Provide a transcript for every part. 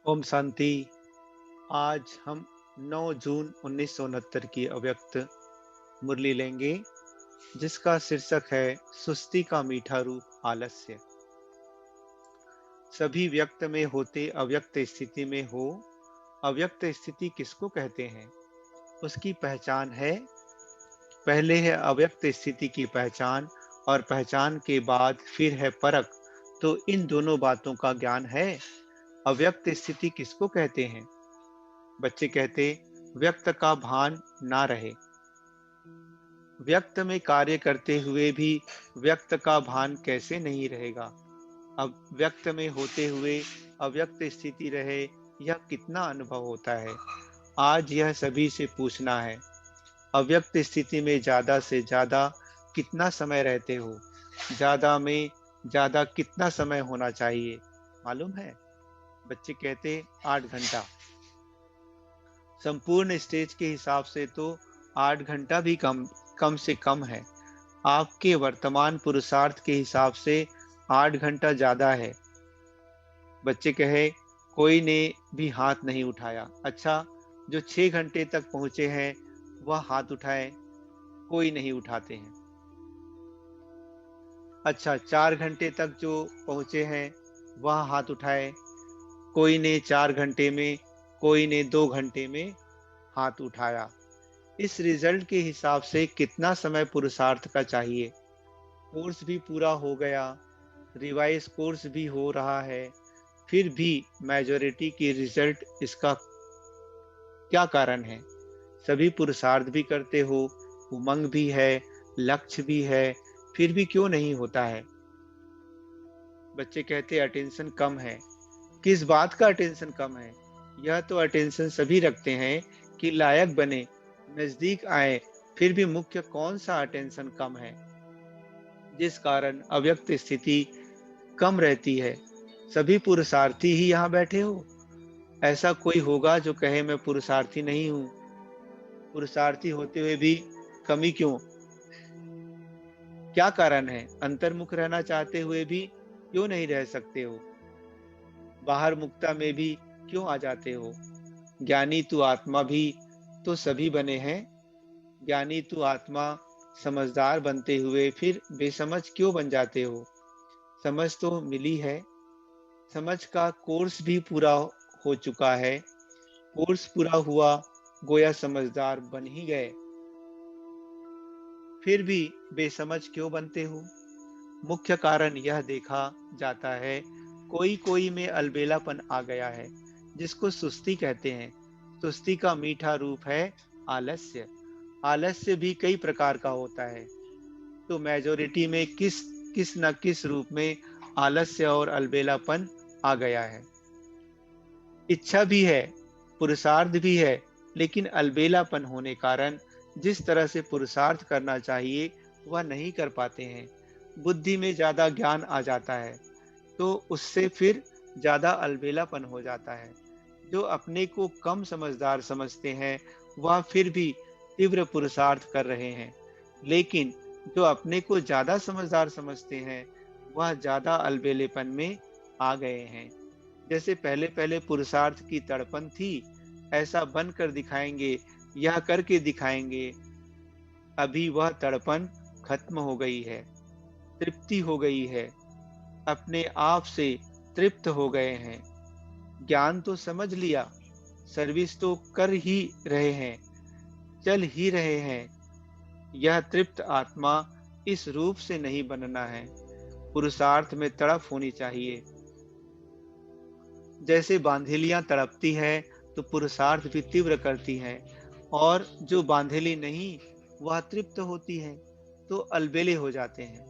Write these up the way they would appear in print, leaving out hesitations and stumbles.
ओम शांति। आज हम 9 जून 1969 की अव्यक्त मुरली लेंगे, जिसका शीर्षक है सुस्ती का मीठा रूप आलस्य। सभी व्यक्त में होते अव्यक्त स्थिति में हो। अव्यक्त स्थिति किसको कहते हैं? उसकी पहचान है। पहले है अव्यक्त स्थिति की पहचान और पहचान के बाद फिर है परख। तो इन दोनों बातों का ज्ञान है। अव्यक्त स्थिति किसको कहते हैं? बच्चे कहते व्यक्त का भान ना रहे। व्यक्त में कार्य करते हुए भी व्यक्त का भान कैसे नहीं रहेगा? अब व्यक्त में होते हुए अव्यक्त स्थिति रहे, यह कितना अनुभव होता है? आज यह सभी से पूछना है। अव्यक्त स्थिति में ज्यादा से ज्यादा कितना समय रहते हो? ज्यादा में ज्यादा कितना समय होना चाहिए मालूम है? बच्चे कहते 8 घंटा। संपूर्ण स्टेज के हिसाब से तो 8 घंटा भी कम कम से कम है। आपके वर्तमान पुरुषार्थ के हिसाब से 8 घंटा ज्यादा है। बच्चे कहे कोई ने भी हाथ नहीं उठाया। अच्छा, जो 6 घंटे तक पहुंचे हैं वह हाथ उठाए। कोई नहीं उठाते हैं। अच्छा, 4 घंटे तक जो पहुंचे हैं वह हाथ उठाए। कोई ने 4 घंटे में, कोई ने 2 घंटे में हाथ उठाया। इस रिजल्ट के हिसाब से कितना समय पुरुषार्थ का चाहिए? कोर्स भी पूरा हो गया, रिवाइज कोर्स भी हो रहा है, फिर भी मेजॉरिटी की रिजल्ट इसका क्या कारण है? सभी पुरुषार्थ भी करते हो, उमंग भी है, लक्ष्य भी है, फिर भी क्यों नहीं होता है? बच्चे कहते अटेंशन कम है। किस बात का अटेंशन कम है? यह तो अटेंशन सभी रखते हैं कि लायक बने, नजदीक आए, फिर भी मुख्य कौन सा अटेंशन कम है, जिस कारण अव्यक्त स्थिति कम रहती है? सभी पुरुषार्थी ही यहाँ बैठे हो? ऐसा कोई होगा जो कहे मैं पुरुषार्थी नहीं हूँ? पुरुषार्थी होते हुए भी कमी क्यों? क्या कारण है? अंतर्मुख रहना चाहते हुए भी क्यों नहीं रह सकते हो? बाहर मुक्ता में भी क्यों आ जाते हो? ज्ञानी तू आत्मा भी तो सभी बने हैं। ज्ञानी तू आत्मा समझदार बनते हुए फिर बेसमझ क्यों बन जाते हो? समझ तो मिली है। समझ का कोर्स भी पूरा हो चुका है। कोर्स पूरा हुआ, गोया समझदार बन ही गए। फिर भी बेसमझ क्यों बनते हो? मुख्य कारण यह देखा जाता है, कोई कोई में अलबेलापन आ गया है, जिसको सुस्ती कहते हैं। सुस्ती का मीठा रूप है आलस्य। आलस्य भी कई प्रकार का होता है। तो मेजोरिटी में किस किस न किस रूप में आलस्य और अलबेलापन आ गया है। इच्छा भी है, पुरुषार्थ भी है, लेकिन अलबेलापन होने कारण जिस तरह से पुरुषार्थ करना चाहिए वह नहीं कर पाते हैं। बुद्धि में ज्यादा ज्ञान आ जाता है, तो उससे फिर ज्यादा अलबेलापन हो जाता है। जो अपने को कम समझदार समझते हैं वह फिर भी तीव्र पुरुषार्थ कर रहे हैं, लेकिन जो अपने को ज्यादा समझदार समझते हैं वह ज्यादा अलबेलेपन में आ गए हैं। जैसे पहले पहले पुरुषार्थ की तड़पन थी, ऐसा बनकर दिखाएंगे, यह करके दिखाएंगे। अभी वह तड़पन खत्म हो गई है, तृप्ति हो गई है, अपने आप से तृप्त हो गए हैं। ज्ञान तो समझ लिया, सर्विस तो कर ही रहे हैं, चल ही रहे हैं। यह तृप्त आत्मा इस रूप से नहीं बनना है। पुरुषार्थ में तड़प होनी चाहिए। जैसे बांधेलियां तड़पती है तो पुरुषार्थ भी तीव्र करती है, और जो बांधेली नहीं वह तृप्त होती है तो अलबेले हो जाते हैं।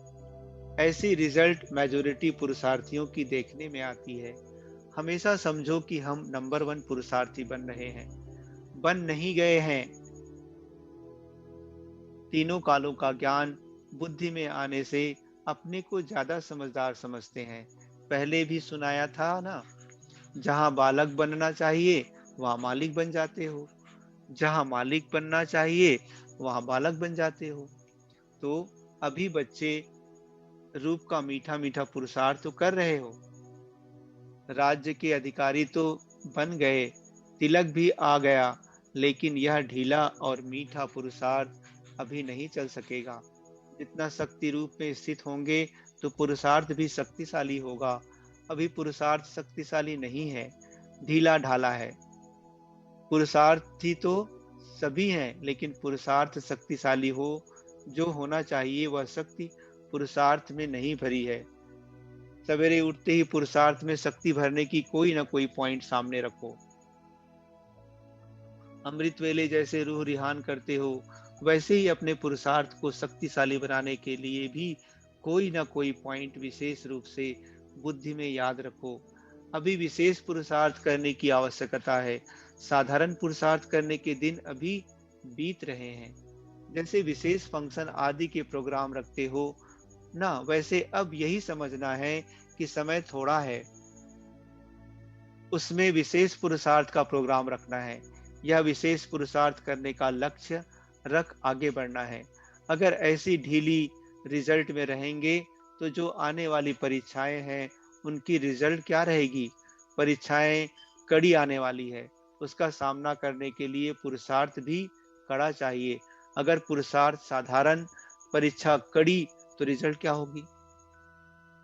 ऐसी रिजल्ट मेजोरिटी पुरुषार्थियों की देखने में आती है। हमेशा समझो कि हम नंबर 1 पुरुषार्थी बन रहे हैं, बन नहीं गए हैं। तीनों कालों का ज्ञान बुद्धि में आने से अपने को ज्यादा समझदार समझते हैं। पहले भी सुनाया था ना, जहां बालक बनना चाहिए वहां मालिक बन जाते हो, जहां मालिक बनना चाहिए वहां बालक बन जाते हो। तो अभी बच्चे रूप का मीठा मीठा पुरुषार्थ तो कर रहे हो। राज्य के अधिकारी तो बन गए, तिलक भी आ गया, लेकिन यह ढीला और मीठा पुरुषार्थ अभी नहीं चल सकेगा। जितना शक्ति रूप में स्थित होंगे, तो पुरुषार्थ भी शक्तिशाली होगा। अभी पुरुषार्थ शक्तिशाली नहीं है, ढीला ढाला है। पुरुषार्थी तो सभी हैं, लेकिन पुरुषार्थ शक्तिशाली हो, जो होना चाहिए वह शक्ति पुरुषार्थ में नहीं भरी है। सवेरे उठते ही पुरुषार्थ में शक्ति भरने की कोई ना कोई पॉइंट सामने रखो। अमृत वेले जैसे रूह रिहान करते हो, वैसे ही अपने पुरुषार्थ को शक्तिशाली बनाने के लिए भी कोई ना कोई पॉइंट विशेष रूप से बुद्धि में याद रखो। अभी विशेष पुरुषार्थ करने की आवश्यकता है। साधारण पुरुषार्थ करने के दिन अभी बीत रहे हैं। जैसे विशेष फंक्शन आदि के प्रोग्राम रखते हो ना, वैसे अब यही समझना है कि समय थोड़ा है, उसमें विशेष पुरुषार्थ का प्रोग्राम रखना है। यह विशेष पुरुषार्थ करने का लक्ष्य रख आगे बढ़ना है। अगर ऐसी ढीली रिजल्ट में रहेंगे, तो जो आने वाली परीक्षाएं हैं, उनकी रिजल्ट क्या रहेगी? परीक्षाएं कड़ी आने वाली है, उसका सामना करने के लिए पुरुषार्थ भी कड़ा चाहिए। अगर पुरुषार्थ साधारण, परीक्षा कड़ी, तो रिजल्ट क्या होगी?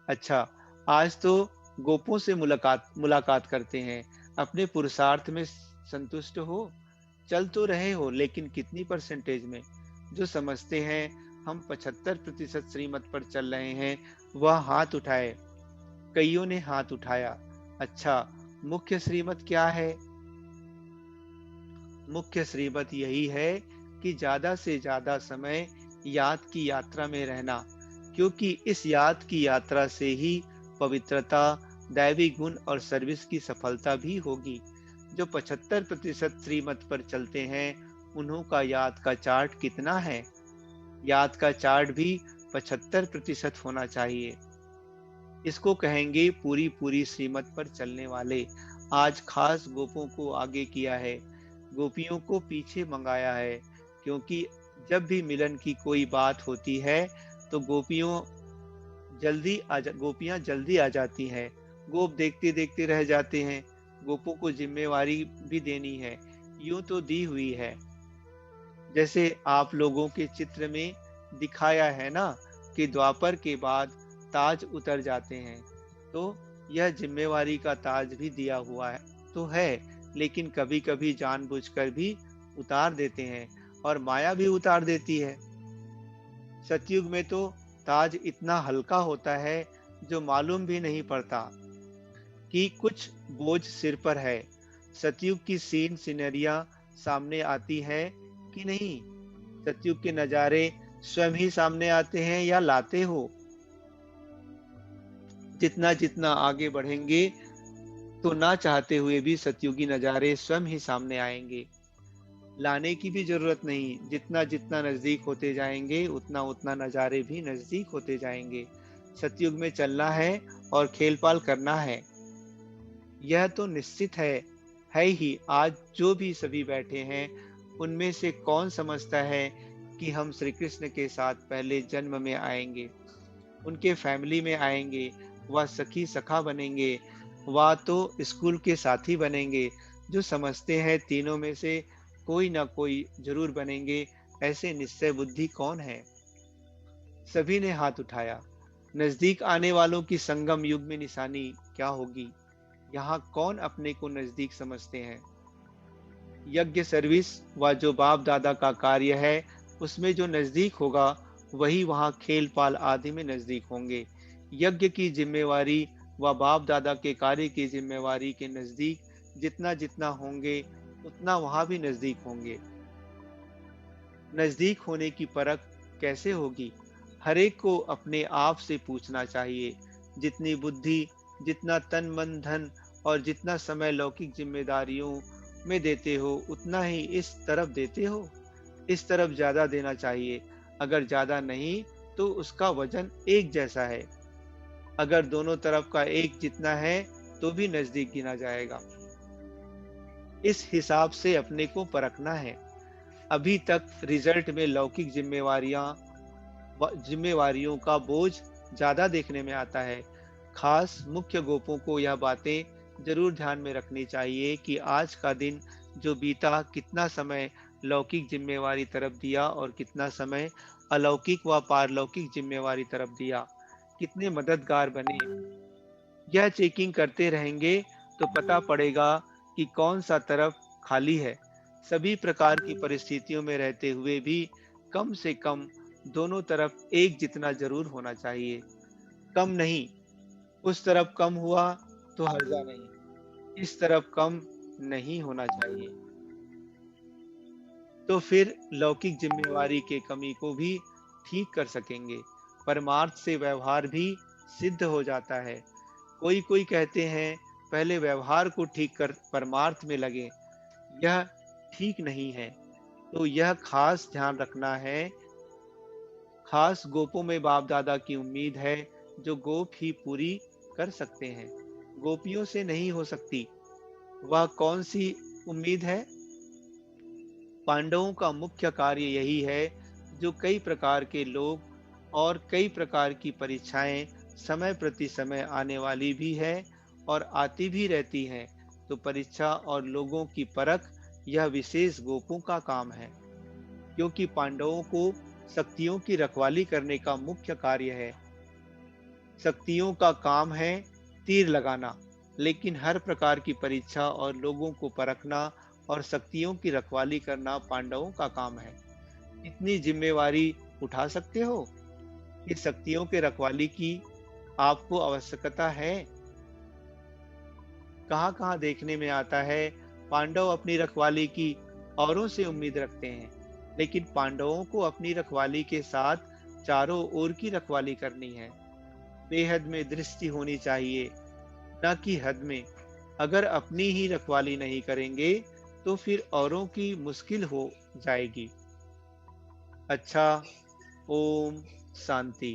अच्छा, आज तो गोपों से मुलाकात मुलाकात करते हैं। अपने पुरुषार्थ में संतुष्ट हो? चल तो रहे हो, लेकिन कितनी परसेंटेज में? जो समझते हैं हम 75% श्रीमत पर चल रहे हैं, वह हाथ उठाए। कईयों ने हाथ उठाया। अच्छा, मुख्य श्रीमत क्या है? मुख्य श्रीमत यही है कि ज्यादा से ज्यादा समय याद की यात्रा में रहना, क्योंकि इस याद की यात्रा से ही पवित्रता, दैवी गुण और सर्विस की सफलता भी होगी। जो 75% श्रीमत पर चलते हैं, उन्हों का याद का चार्ट कितना है? याद का चार्ट भी 75% होना चाहिए। इसको कहेंगे पूरी पूरी श्रीमत पर चलने वाले। आज खास गोपों को आगे किया है, गोपियों को पीछे मंगाया है, क्योंकि जब भी मिलन की कोई बात होती है, तो गोपियां जल्दी आ जाती हैं। गोप देखते देखते रह जाते हैं। गोपों को जिम्मेवारी भी देनी है, यूं तो दी हुई है। जैसे आप लोगों के चित्र में दिखाया है ना, कि द्वापर के बाद ताज उतर जाते हैं, तो यह जिम्मेवारी का ताज भी दिया हुआ है तो है, लेकिन कभी कभी जानबूझकर भी उतार देते हैं, और माया भी उतार देती है। सतयुग में तो ताज इतना हल्का होता है, जो मालूम भी नहीं पड़ता कि कुछ बोझ सिर पर है। सतयुग की सीन सिनेरिया सामने आती है कि नहीं? सतयुग के नजारे स्वयं ही सामने आते हैं या लाते हो? जितना जितना आगे बढ़ेंगे, तो ना चाहते हुए भी सतयुगी नजारे स्वयं ही सामने आएंगे। लाने की भी जरूरत नहीं, जितना जितना नजदीक होते जाएंगे, उतना उतना नजारे भी नजदीक होते जाएंगे। सतयुग में चलना है और खेल-पाल करना है, यह तो निश्चित है ही। आज जो भी सभी बैठे हैं, उनमें से कौन समझता है कि हम श्री कृष्ण के साथ पहले जन्म में आएंगे, उनके फैमिली में आएंगे, वह सखी सखा बनेंगे, वह तो स्कूल के साथी बनेंगे। जो समझते हैं तीनों में से कोई ना कोई जरूर बनेंगे, ऐसे निश्चय बुद्धि कौन है? सभी ने हाथ उठाया। नजदीक आने वालों की संगम युग में निशानी क्या होगी? यहाँ कौन अपने को नजदीक समझते हैं? यज्ञ सर्विस व जो बाप दादा का कार्य है, उसमें जो नजदीक होगा, वही वहाँ खेल पाल आदि में नजदीक होंगे। यज्ञ की जिम्मेवारी व बाप दादा के कार्य की जिम्मेवारी के नजदीक जितना जितना होंगे, उतना वहाँ भी नजदीक होंगे। नजदीक होने की परख कैसे होगी? हर एक को अपने आप से पूछना चाहिए। जितनी बुद्धि, जितना तन मन धन और जितना समय लौकिक जिम्मेदारियों में देते हो, उतना ही इस तरफ देते हो? इस तरफ ज्यादा देना चाहिए। अगर ज्यादा नहीं, तो उसका वजन एक जैसा है। अगर दोनों तरफ का एक जितना है, तो भी नजदीक गिना जाएगा। इस हिसाब से अपने को परखना है। अभी तक रिजल्ट में लौकिक जिम्मेवारियों का बोझ ज्यादा देखने में आता है। खास मुख्य गोपों को यह बातें जरूर ध्यान में रखनी चाहिए कि आज का दिन जो बीता, कितना समय लौकिक जिम्मेवारी तरफ दिया और कितना समय अलौकिक व पारलौकिक जिम्मेवारी तरफ दिया, कितने मददगार बने। यह चेकिंग करते रहेंगे तो पता पड़ेगा कि कौन सा तरफ खाली है। सभी प्रकार की परिस्थितियों में रहते हुए भी कम से कम दोनों तरफ एक जितना जरूर होना चाहिए। कम नहीं, उस तरफ कम हुआ तो हर्जा नहीं, इस तरफ कम नहीं होना चाहिए। तो फिर लौकिक जिम्मेवारी के कमी को भी ठीक कर सकेंगे। परमार्थ से व्यवहार भी सिद्ध हो जाता है। कोई कोई कहते हैं पहले व्यवहार को ठीक कर परमार्थ में लगे, यह ठीक नहीं है। तो यह खास ध्यान रखना है। खास गोपों में बाप दादा की उम्मीद है जो गोप ही पूरी कर सकते हैं, गोपियों से नहीं हो सकती। वह कौन सी उम्मीद है? पांडवों का मुख्य कार्य यही है जो कई प्रकार के लोग और कई प्रकार की परीक्षाएं समय प्रति समय आने वाली भी है और आती भी रहती हैं। तो परीक्षा और लोगों की परख यह विशेष गोपों का काम है, क्योंकि पांडवों को शक्तियों की रखवाली करने का मुख्य कार्य है। शक्तियों का काम है तीर लगाना, लेकिन हर प्रकार की परीक्षा और लोगों को परखना और शक्तियों की रखवाली करना पांडवों का काम है। इतनी जिम्मेवारी उठा सकते हो कि शक्तियों के रखवाली की आपको आवश्यकता है? कहाँ-कहाँ देखने में आता है पांडव अपनी रखवाली की औरों से उम्मीद रखते हैं, लेकिन पांडवों को अपनी रखवाली के साथ चारों ओर की रखवाली करनी है। बेहद में दृष्टि होनी चाहिए, न कि हद में। अगर अपनी ही रखवाली नहीं करेंगे तो फिर औरों की मुश्किल हो जाएगी। अच्छा, ओम शांति।